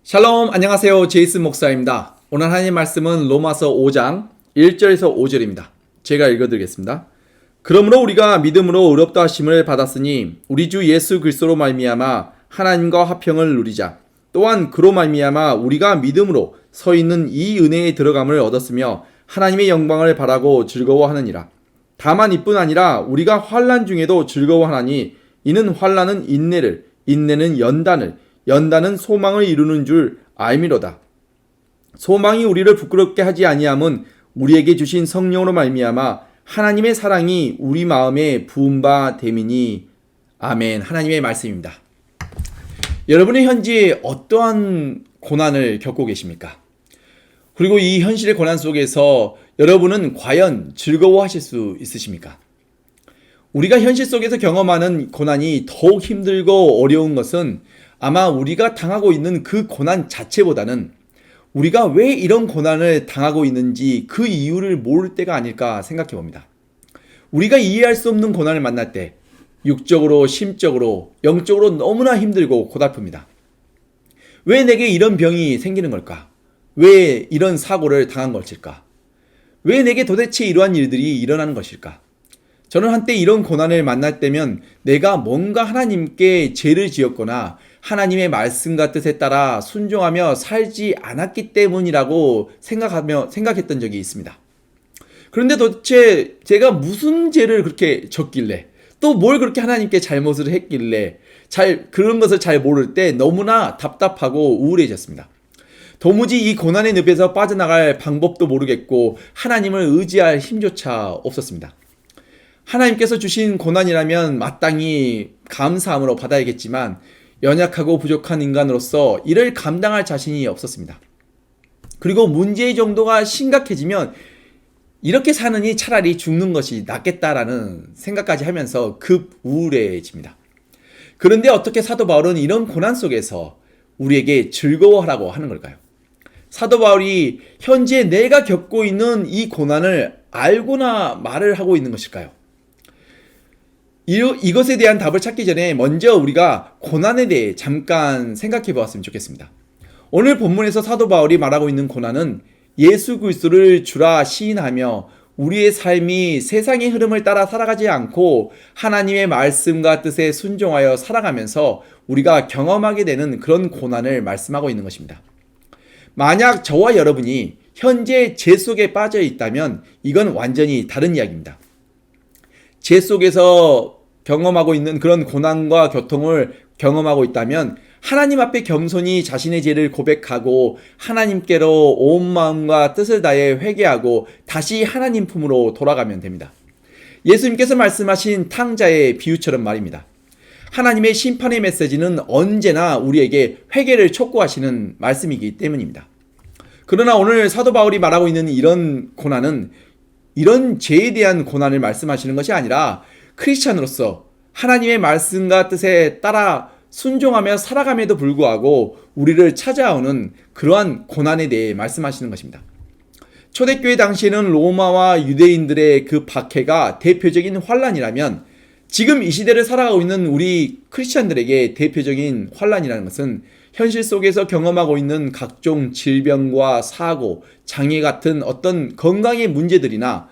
샬롬, 안녕하세요. 제이슨 목사입니다. 오늘 하나님 말씀은 로마서 5장 1절에서 5절입니다. 제가 읽어드리겠습니다. 그러므로 우리가 믿음으로 의롭다 하심을 받았으니 우리 주 예수 그리스도로 말미암아 하나님과 화평을 누리자. 또한 그로 말미암아 우리가 믿음으로 서 있는 이 은혜에 들어감을 얻었으며 하나님의 영광을 바라고 즐거워하느니라. 다만 이뿐 아니라 우리가 환난 중에도 즐거워하나니 이는 환난은 인내를, 인내는 연단을, 연단은 소망을 이루는 줄 알미로다. 소망이 우리를 부끄럽게 하지 아니함은 우리에게 주신 성령으로 말미암아 하나님의 사랑이 우리 마음에 부은 바 됨이니. 아멘. 하나님의 말씀입니다. 여러분의 현재 어떠한 고난을 겪고 계십니까? 그리고 이 현실의 고난 속에서 여러분은 과연 즐거워하실 수 있으십니까? 우리가 현실 속에서 경험하는 고난이 더욱 힘들고 어려운 것은 아마 우리가 당하고 있는 그 고난 자체보다는 우리가 왜 이런 고난을 당하고 있는지 그 이유를 모를 때가 아닐까 생각해 봅니다. 우리가 이해할 수 없는 고난을 만날 때 육적으로, 심적으로, 영적으로 너무나 힘들고 고달픕니다. 왜 내게 이런 병이 생기는 걸까? 왜 이런 사고를 당한 것일까? 왜 내게 도대체 이러한 일들이 일어나는 것일까? 저는 한때 이런 고난을 만날 때면 내가 뭔가 하나님께 죄를 지었거나 하나님의 말씀과 뜻에 따라 순종하며 살지 않았기 때문이라고 생각했던 적이 있습니다. 그런데 도대체 제가 무슨 죄를 그렇게 졌길래, 또 뭘 그렇게 하나님께 잘못을 했길래 그런 것을 잘 모를 때 너무나 답답하고 우울해졌습니다. 도무지 이 고난의 늪에서 빠져나갈 방법도 모르겠고 하나님을 의지할 힘조차 없었습니다. 하나님께서 주신 고난이라면 마땅히 감사함으로 받아야겠지만 연약하고 부족한 인간으로서 이를 감당할 자신이 없었습니다. 그리고 문제의 정도가 심각해지면 이렇게 사느니 차라리 죽는 것이 낫겠다라는 생각까지 하면서 급 우울해집니다. 그런데 어떻게 사도 바울은 이런 고난 속에서 우리에게 즐거워하라고 하는 걸까요? 사도 바울이 현재 내가 겪고 있는 이 고난을 알고나 말을 하고 있는 것일까요? 이것에 대한 답을 찾기 전에 먼저 우리가 고난에 대해 잠깐 생각해 보았으면 좋겠습니다. 오늘 본문에서 사도 바울이 말하고 있는 고난은 예수 그리스도를 주라 시인하며 우리의 삶이 세상의 흐름을 따라 살아가지 않고 하나님의 말씀과 뜻에 순종하여 살아가면서 우리가 경험하게 되는 그런 고난을 말씀하고 있는 것입니다. 만약 저와 여러분이 현재 죄 속에 빠져 있다면 이건 완전히 다른 이야기입니다. 죄 속에서 경험하고 있는 그런 고난과 고통을 경험하고 있다면 하나님 앞에 겸손히 자신의 죄를 고백하고 하나님께로 온 마음과 뜻을 다해 회개하고 다시 하나님 품으로 돌아가면 됩니다. 예수님께서 말씀하신 탕자의 비유처럼 말입니다. 하나님의 심판의 메시지는 언제나 우리에게 회개를 촉구하시는 말씀이기 때문입니다. 그러나 오늘 사도 바울이 말하고 있는 이런 고난은 이런 죄에 대한 고난을 말씀하시는 것이 아니라 크리스찬으로서 하나님의 말씀과 뜻에 따라 순종하며 살아감에도 불구하고 우리를 찾아오는 그러한 고난에 대해 말씀하시는 것입니다. 초대교회 당시에는 로마와 유대인들의 그 박해가 대표적인 환난이라면 지금 이 시대를 살아가고 있는 우리 크리스찬들에게 대표적인 환난이라는 것은 현실 속에서 경험하고 있는 각종 질병과 사고, 장애 같은 어떤 건강의 문제들이나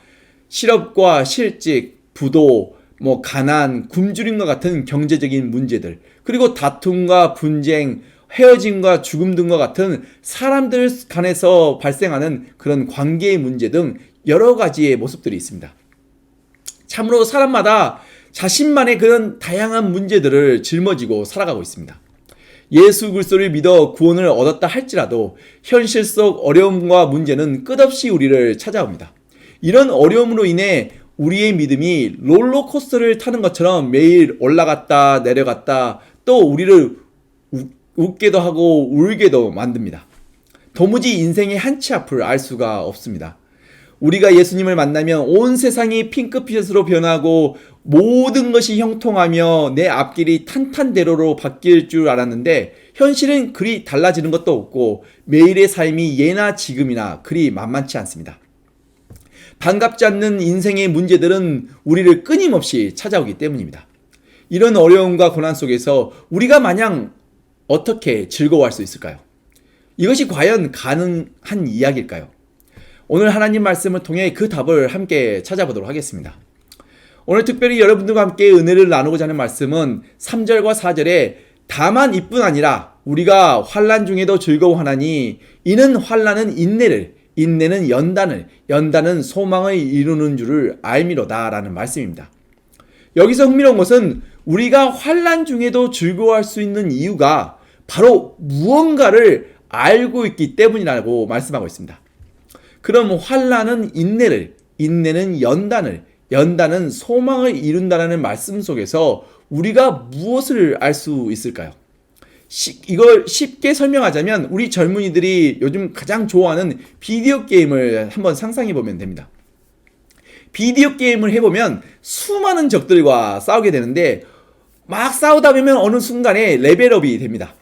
실업과 실직, 부도, 가난, 굶주림과 같은 경제적인 문제들, 그리고 다툼과 분쟁, 헤어짐과 죽음 등과 같은 사람들 간에서 발생하는 그런 관계의 문제 등 여러 가지의 모습들이 있습니다. 참으로 사람마다 자신만의 그런 다양한 문제들을 짊어지고 살아가고 있습니다. 예수 그리스도를 믿어 구원을 얻었다 할지라도 현실 속 어려움과 문제는 끝없이 우리를 찾아옵니다. 이런 어려움으로 인해 우리의 믿음이 롤러코스터를 타는 것처럼 매일 올라갔다 내려갔다 또 우리를 웃게도 하고 울게도 만듭니다. 도무지 인생의 한치 앞을 알 수가 없습니다. 우리가 예수님을 만나면 온 세상이 핑크빛으로 변하고 모든 것이 형통하며 내 앞길이 탄탄대로로 바뀔 줄 알았는데 현실은 그리 달라지는 것도 없고 매일의 삶이 예나 지금이나 그리 만만치 않습니다. 반갑지 않는 인생의 문제들은 우리를 끊임없이 찾아오기 때문입니다. 이런 어려움과 고난 속에서 우리가 마냥 어떻게 즐거워할 수 있을까요? 이것이 과연 가능한 이야기일까요? 오늘 하나님 말씀을 통해 그 답을 함께 찾아보도록 하겠습니다. 오늘 특별히 여러분들과 함께 은혜를 나누고자 하는 말씀은 3절과 4절에 다만 이뿐 아니라 우리가 환난 중에도 즐거워하나니 이는 환난은 인내를, 인내는 연단을, 연단은 소망을 이루는 줄을 알미로다 라는 말씀입니다. 여기서 흥미로운 것은 우리가 환난 중에도 즐거워할 수 있는 이유가 바로 무언가를 알고 있기 때문이라고 말씀하고 있습니다. 그럼 환난은 인내를, 인내는 연단을, 연단은 소망을 이룬다라는 말씀 속에서 우리가 무엇을 알 수 있을까요? 이걸 쉽게 설명하자면 우리 젊은이들이 요즘 가장 좋아하는 비디오 게임을 한번 상상해 보면 됩니다. 비디오 게임을 해보면 수많은 적들과 싸우게 되는데 막 싸우다 보면 어느 순간에 레벨업이 됩니다.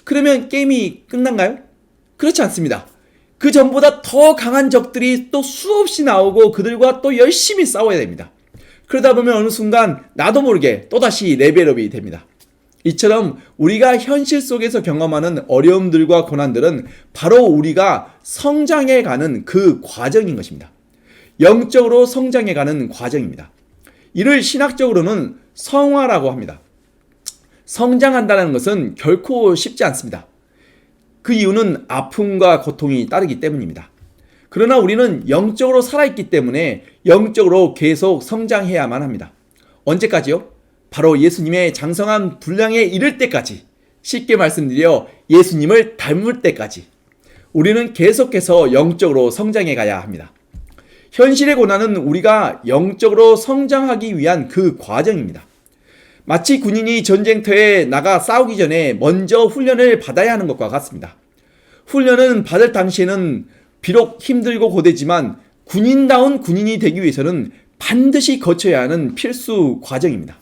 그러면 게임이 끝난가요? 그렇지 않습니다. 그 전보다 더 강한 적들이 또 수없이 나오고 그들과 또 열심히 싸워야 됩니다. 그러다 보면 어느 순간 나도 모르게 또다시 레벨업이 됩니다. 이처럼 우리가 현실 속에서 경험하는 어려움들과 고난들은 바로 우리가 성장해가는 그 과정인 것입니다. 영적으로 성장해가는 과정입니다. 이를 신학적으로는 성화라고 합니다. 성장한다는 것은 결코 쉽지 않습니다. 그 이유는 아픔과 고통이 따르기 때문입니다. 그러나 우리는 영적으로 살아있기 때문에 영적으로 계속 성장해야만 합니다. 언제까지요? 바로 예수님의 장성한 분량에 이를 때까지, 쉽게 말씀드려 예수님을 닮을 때까지 우리는 계속해서 영적으로 성장해 가야 합니다. 현실의 고난은 우리가 영적으로 성장하기 위한 그 과정입니다. 마치 군인이 전쟁터에 나가 싸우기 전에 먼저 훈련을 받아야 하는 것과 같습니다. 훈련은 받을 당시에는 비록 힘들고 고되지만 군인다운 군인이 되기 위해서는 반드시 거쳐야 하는 필수 과정입니다.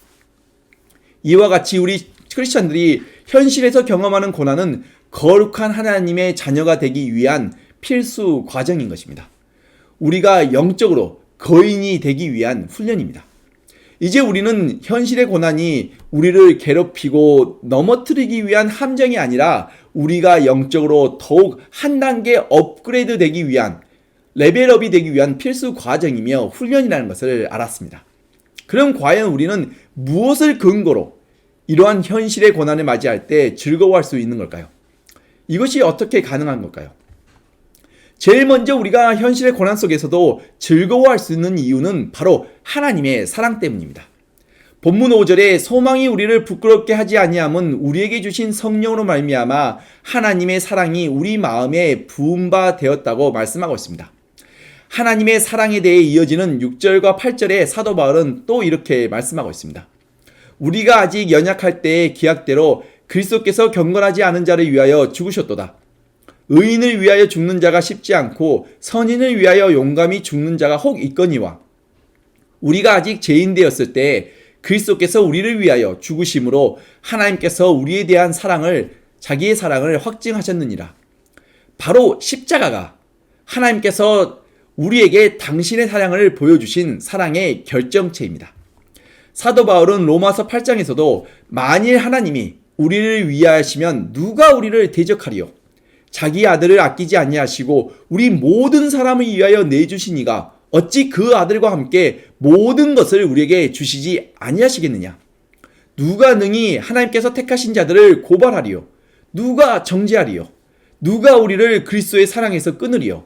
이와 같이 우리 크리스찬들이 현실에서 경험하는 고난은 거룩한 하나님의 자녀가 되기 위한 필수 과정인 것입니다. 우리가 영적으로 거인이 되기 위한 훈련입니다. 이제 우리는 현실의 고난이 우리를 괴롭히고 넘어뜨리기 위한 함정이 아니라 우리가 영적으로 더욱 한 단계 업그레이드 되기 위한, 레벨업이 되기 위한 필수 과정이며 훈련이라는 것을 알았습니다. 그럼 과연 우리는 무엇을 근거로 이러한 현실의 고난을 맞이할 때 즐거워할 수 있는 걸까요? 이것이 어떻게 가능한 걸까요? 제일 먼저 우리가 현실의 고난 속에서도 즐거워할 수 있는 이유는 바로 하나님의 사랑 때문입니다. 본문 5절에 소망이 우리를 부끄럽게 하지 아니함은 우리에게 주신 성령으로 말미암아 하나님의 사랑이 우리 마음에 부은 바 되었다고 말씀하고 있습니다. 하나님의 사랑에 대해 이어지는 6절과 8절에 사도 바울은 또 이렇게 말씀하고 있습니다. 우리가 아직 연약할 때의 기약대로 그리스도께서 경건하지 않은 자를 위하여 죽으셨도다. 의인을 위하여 죽는 자가 쉽지 않고 선인을 위하여 용감히 죽는 자가 혹 있거니와 우리가 아직 죄인 되었을 때 그리스도께서 우리를 위하여 죽으심으로 하나님께서 우리에 대한 자기의 사랑을 확증하셨느니라. 바로 십자가가 하나님께서 우리에게 당신의 사랑을 보여주신 사랑의 결정체입니다. 사도 바울은 로마서 8장에서도 만일 하나님이 우리를 위하시면 누가 우리를 대적하리요? 자기 아들을 아끼지 아니하시고 우리 모든 사람을 위하여 내주시니가 어찌 그 아들과 함께 모든 것을 우리에게 주시지 아니하시겠느냐? 누가 능히 하나님께서 택하신 자들을 고발하리요? 누가 정죄하리요? 누가 우리를 그리스도의 사랑에서 끊으리요?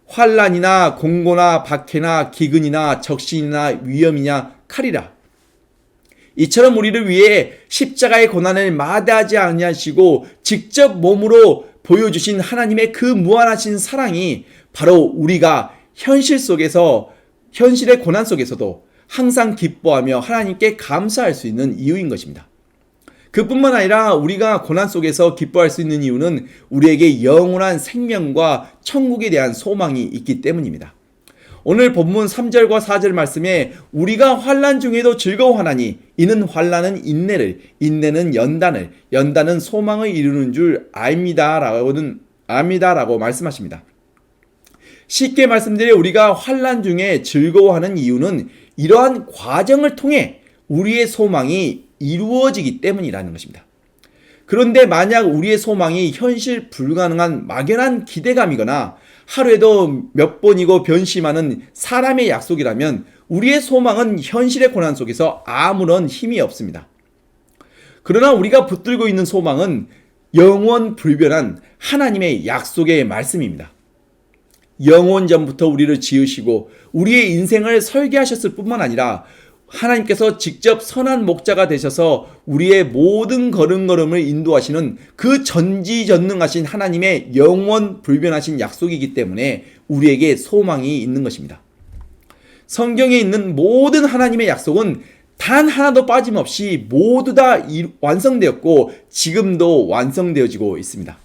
환난이나 공고나 박해나 기근이나 적신이나 위험이냐 칼이라. 이처럼 우리를 위해 십자가의 고난을 마다하지 아니하시고 직접 몸으로 보여주신 하나님의 그 무한하신 사랑이 바로 우리가 현실의 고난 속에서도 항상 기뻐하며 하나님께 감사할 수 있는 이유인 것입니다. 그뿐만 아니라 우리가 고난 속에서 기뻐할 수 있는 이유는 우리에게 영원한 생명과 천국에 대한 소망이 있기 때문입니다. 오늘 본문 3절과 4절 말씀에 우리가 환난 중에도 즐거워하나니 이는 환난은 인내를, 인내는 연단을, 연단은 소망을 이루는 줄 압니다라고 말씀하십니다. 쉽게 말씀드려 우리가 환난 중에 즐거워하는 이유는 이러한 과정을 통해 우리의 소망이 이루어지기 때문이라는 것입니다. 그런데 만약 우리의 소망이 현실 불가능한 막연한 기대감이거나 하루에도 몇 번이고 변심하는 사람의 약속이라면 우리의 소망은 현실의 고난 속에서 아무런 힘이 없습니다. 그러나 우리가 붙들고 있는 소망은 영원 불변한 하나님의 약속의 말씀입니다. 영원 전부터 우리를 지으시고 우리의 인생을 설계하셨을 뿐만 아니라 하나님께서 직접 선한 목자가 되셔서 우리의 모든 걸음걸음을 인도하시는 그 전지전능하신 하나님의 영원 불변하신 약속이기 때문에 우리에게 소망이 있는 것입니다. 성경에 있는 모든 하나님의 약속은 단 하나도 빠짐없이 모두 다 완성되었고 지금도 완성되어지고 있습니다.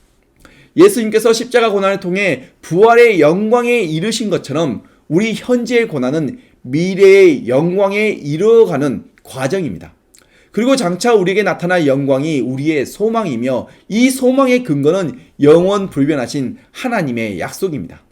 예수님께서 십자가 고난을 통해 부활의 영광에 이르신 것처럼 우리 현재의 고난은 미래의 영광에 이르어가는 과정입니다. 그리고 장차 우리에게 나타날 영광이 우리의 소망이며 이 소망의 근거는 영원 불변하신 하나님의 약속입니다.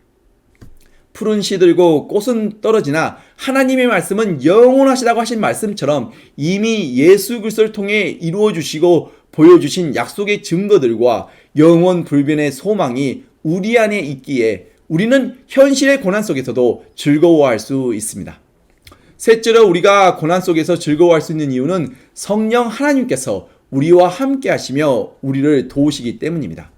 푸른 시들고 꽃은 떨어지나 하나님의 말씀은 영원하시다고 하신 말씀처럼 이미 예수 그리스도를 통해 이루어 주시고 보여주신 약속의 증거들과 영원 불변의 소망이 우리 안에 있기에 우리는 현실의 고난 속에서도 즐거워할 수 있습니다. 셋째로 우리가 고난 속에서 즐거워할 수 있는 이유는 성령 하나님께서 우리와 함께 하시며 우리를 도우시기 때문입니다.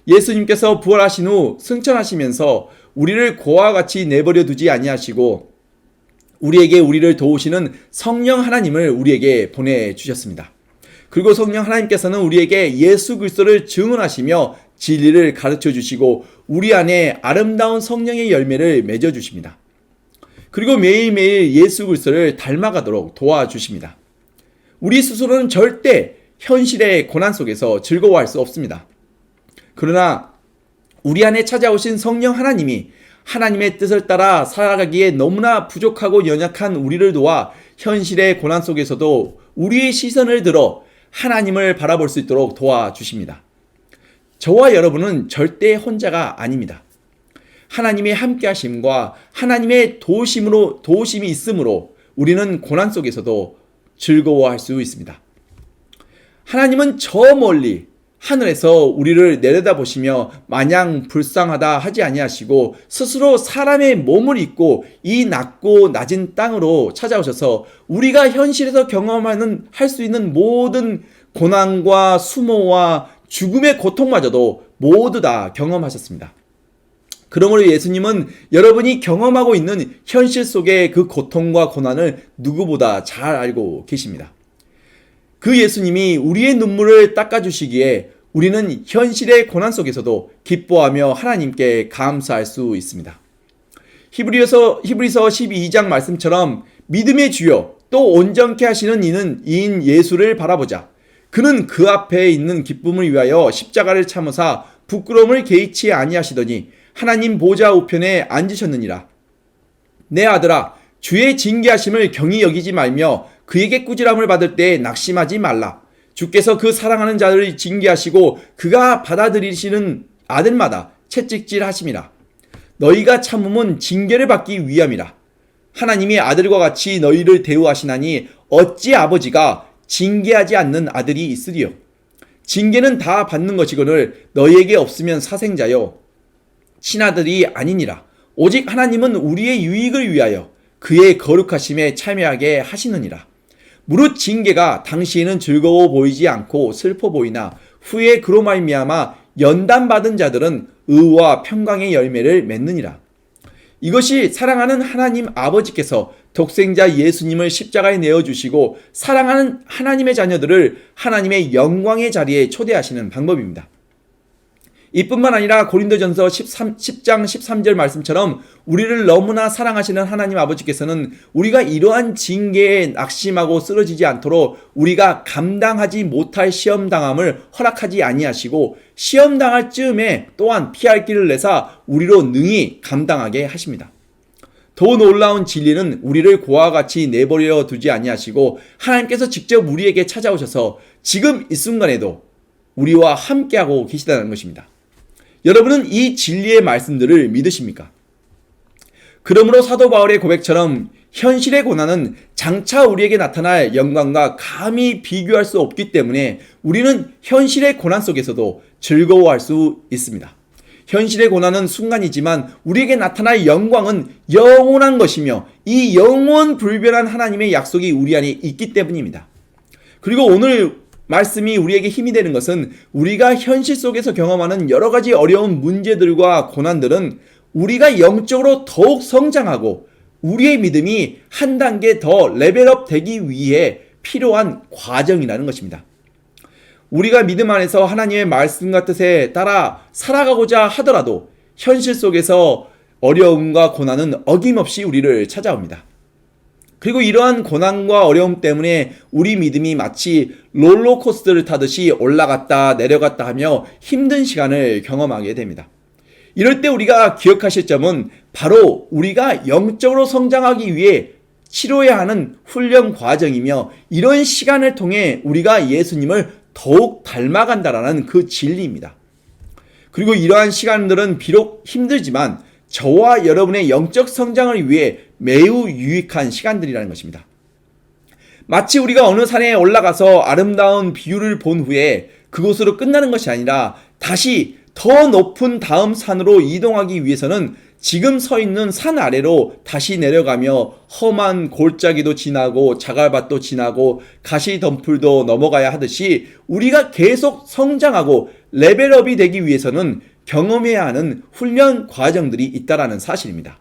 예수님께서 부활하신 후 승천하시면서 우리를 고와 같이 내버려 두지 아니하시고 우리에게 우리를 도우시는 성령 하나님을 우리에게 보내주셨습니다. 그리고 성령 하나님께서는 우리에게 예수 그리스도를 증언하시며 진리를 가르쳐 주시고 우리 안에 아름다운 성령의 열매를 맺어 주십니다. 그리고 매일매일 예수 그리스도를 닮아가도록 도와주십니다. 우리 스스로는 절대 현실의 고난 속에서 즐거워할 수 없습니다. 그러나 우리 안에 찾아오신 성령 하나님이 하나님의 뜻을 따라 살아가기에 너무나 부족하고 연약한 우리를 도와 현실의 고난 속에서도 우리의 시선을 들어 하나님을 바라볼 수 있도록 도와주십니다. 저와 여러분은 절대 혼자가 아닙니다. 하나님의 함께하심과 하나님의 도우심이 있으므로 우리는 고난 속에서도 즐거워할 수 있습니다. 하나님은 저 멀리 하늘에서 우리를 내려다보시며 마냥 불쌍하다 하지 아니하시고 스스로 사람의 몸을 입고 이 낮고 낮은 땅으로 찾아오셔서 우리가 현실에서 할 수 있는 모든 고난과 수모와 죽음의 고통마저도 모두 다 경험하셨습니다. 그러므로 예수님은 여러분이 경험하고 있는 현실 속의 그 고통과 고난을 누구보다 잘 알고 계십니다. 그 예수님이 우리의 눈물을 닦아주시기에 우리는 현실의 고난 속에서도 기뻐하며 하나님께 감사할 수 있습니다. 히브리서 12장 말씀처럼 믿음의 주요 또 온전케 하시는 이인 예수를 바라보자. 그는 그 앞에 있는 기쁨을 위하여 십자가를 참으사 부끄러움을 개의치 아니하시더니 하나님 보좌 우편에 앉으셨느니라. 내 아들아, 주의 징계하심을 경히 여기지 말며 그에게 꾸지람을 받을 때 낙심하지 말라. 주께서 그 사랑하는 자를 징계하시고 그가 받아들이시는 아들마다 채찍질 하심이라. 너희가 참음은 징계를 받기 위함이라. 하나님이 아들과 같이 너희를 대우하시나니 어찌 아버지가 징계하지 않는 아들이 있으리요. 징계는 다 받는 것이거늘 너희에게 없으면 사생자요 친아들이 아니니라. 오직 하나님은 우리의 유익을 위하여 그의 거룩하심에 참여하게 하시느니라. 무릇 징계가 당시에는 즐거워 보이지 않고 슬퍼 보이나 후에 그로 말미암아 연단받은 자들은 의와 평강의 열매를 맺느니라. 이것이 사랑하는 하나님 아버지께서 독생자 예수님을 십자가에 내어주시고 사랑하는 하나님의 자녀들을 하나님의 영광의 자리에 초대하시는 방법입니다. 이뿐만 아니라 고린도전서 10장 13절 말씀처럼 우리를 너무나 사랑하시는 하나님 아버지께서는 우리가 이러한 징계에 낙심하고 쓰러지지 않도록 우리가 감당하지 못할 시험당함을 허락하지 아니하시고 시험당할 즈음에 또한 피할 길을 내사 우리로 능히 감당하게 하십니다. 더 놀라운 진리는 우리를 고와 같이 내버려 두지 아니하시고 하나님께서 직접 우리에게 찾아오셔서 지금 이 순간에도 우리와 함께하고 계시다는 것입니다. 여러분은 이 진리의 말씀들을 믿으십니까? 그러므로 사도 바울의 고백처럼 현실의 고난은 장차 우리에게 나타날 영광과 감히 비교할 수 없기 때문에 우리는 현실의 고난 속에서도 즐거워할 수 있습니다. 현실의 고난은 순간이지만 우리에게 나타날 영광은 영원한 것이며 이 영원 불변한 하나님의 약속이 우리 안에 있기 때문입니다. 그리고 오늘 말씀이 우리에게 힘이 되는 것은 우리가 현실 속에서 경험하는 여러 가지 어려운 문제들과 고난들은 우리가 영적으로 더욱 성장하고 우리의 믿음이 한 단계 더 레벨업 되기 위해 필요한 과정이라는 것입니다. 우리가 믿음 안에서 하나님의 말씀과 뜻에 따라 살아가고자 하더라도 현실 속에서 어려움과 고난은 어김없이 우리를 찾아옵니다. 그리고 이러한 고난과 어려움 때문에 우리 믿음이 마치 롤러코스터를 타듯이 올라갔다 내려갔다 하며 힘든 시간을 경험하게 됩니다. 이럴 때 우리가 기억하실 점은 바로 우리가 영적으로 성장하기 위해 치러야 하는 훈련 과정이며 이런 시간을 통해 우리가 예수님을 더욱 닮아간다라는 그 진리입니다. 그리고 이러한 시간들은 비록 힘들지만 저와 여러분의 영적 성장을 위해 매우 유익한 시간들이라는 것입니다. 마치 우리가 어느 산에 올라가서 아름다운 뷰를 본 후에 그곳으로 끝나는 것이 아니라 다시 더 높은 다음 산으로 이동하기 위해서는 지금 서 있는 산 아래로 다시 내려가며 험한 골짜기도 지나고 자갈밭도 지나고 가시덤불도 넘어가야 하듯이 우리가 계속 성장하고 레벨업이 되기 위해서는 경험해야 하는 훈련 과정들이 있다라는 사실입니다.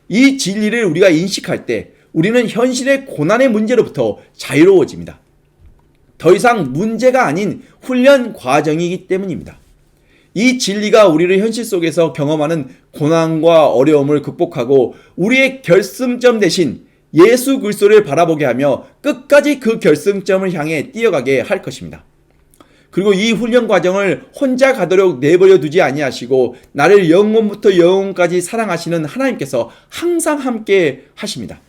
이 진리를 우리가 인식할 때 우리는 현실의 고난의 문제로부터 자유로워집니다. 더 이상 문제가 아닌 훈련 과정이기 때문입니다. 이 진리가 우리를 현실 속에서 경험하는 고난과 어려움을 극복하고 우리의 결승점 대신 예수 그리스도를 바라보게 하며 끝까지 그 결승점을 향해 뛰어가게 할 것입니다. 그리고 이 훈련 과정을 혼자 가도록 내버려 두지 아니하시고 나를 영원부터 영원까지 사랑하시는 하나님께서 항상 함께 하십니다.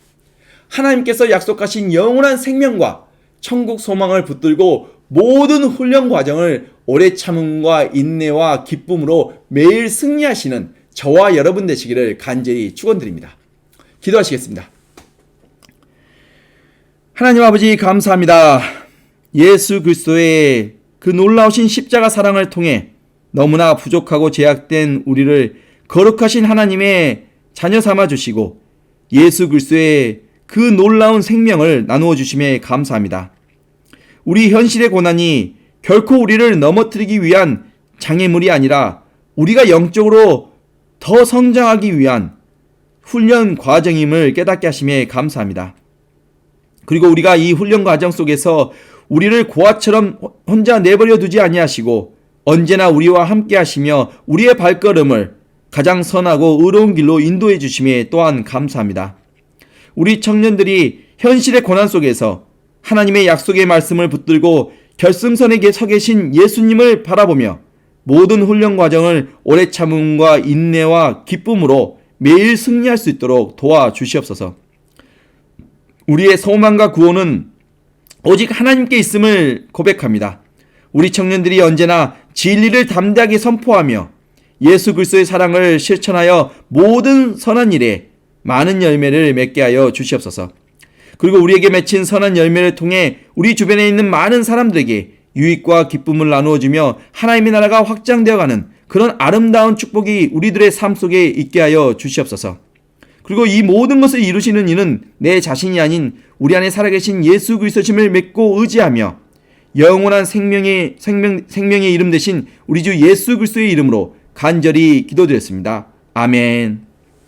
하나님께서 약속하신 영원한 생명과 천국 소망을 붙들고 모든 훈련 과정을 오래 참음과 인내와 기쁨으로 매일 승리하시는 저와 여러분 되시기를 간절히 축원드립니다. 기도하시겠습니다. 하나님 아버지 감사합니다. 예수 그리스도의 그 놀라우신 십자가 사랑을 통해 너무나 부족하고 제약된 우리를 거룩하신 하나님의 자녀 삼아 주시고 예수 그리스도의 그 놀라운 생명을 나누어 주심에 감사합니다. 우리 현실의 고난이 결코 우리를 넘어뜨리기 위한 장애물이 아니라 우리가 영적으로 더 성장하기 위한 훈련 과정임을 깨닫게 하심에 감사합니다. 그리고 우리가 이 훈련 과정 속에서 우리를 고아처럼 혼자 내버려 두지 아니하시고 언제나 우리와 함께 하시며 우리의 발걸음을 가장 선하고 의로운 길로 인도해 주심에 또한 감사합니다. 우리 청년들이 현실의 고난 속에서 하나님의 약속의 말씀을 붙들고 결승선에 서 계신 예수님을 바라보며 모든 훈련 과정을 오래 참음과 인내와 기쁨으로 매일 승리할 수 있도록 도와주시옵소서. 우리의 소망과 구원은 오직 하나님께 있음을 고백합니다. 우리 청년들이 언제나 진리를 담대하게 선포하며 예수 그리스도의 사랑을 실천하여 모든 선한 일에 많은 열매를 맺게 하여 주시옵소서. 그리고 우리에게 맺힌 선한 열매를 통해 우리 주변에 있는 많은 사람들에게 유익과 기쁨을 나누어주며 하나님의 나라가 확장되어가는 그런 아름다운 축복이 우리들의 삶 속에 있게 하여 주시옵소서. 그리고 이 모든 것을 이루시는 이는 내 자신이 아닌 우리 안에 살아계신 예수 그리스도심을 믿고 의지하며 영원한 생명의 이름 대신 우리 주 예수 그리스도의 이름으로 간절히 기도드렸습니다. 아멘.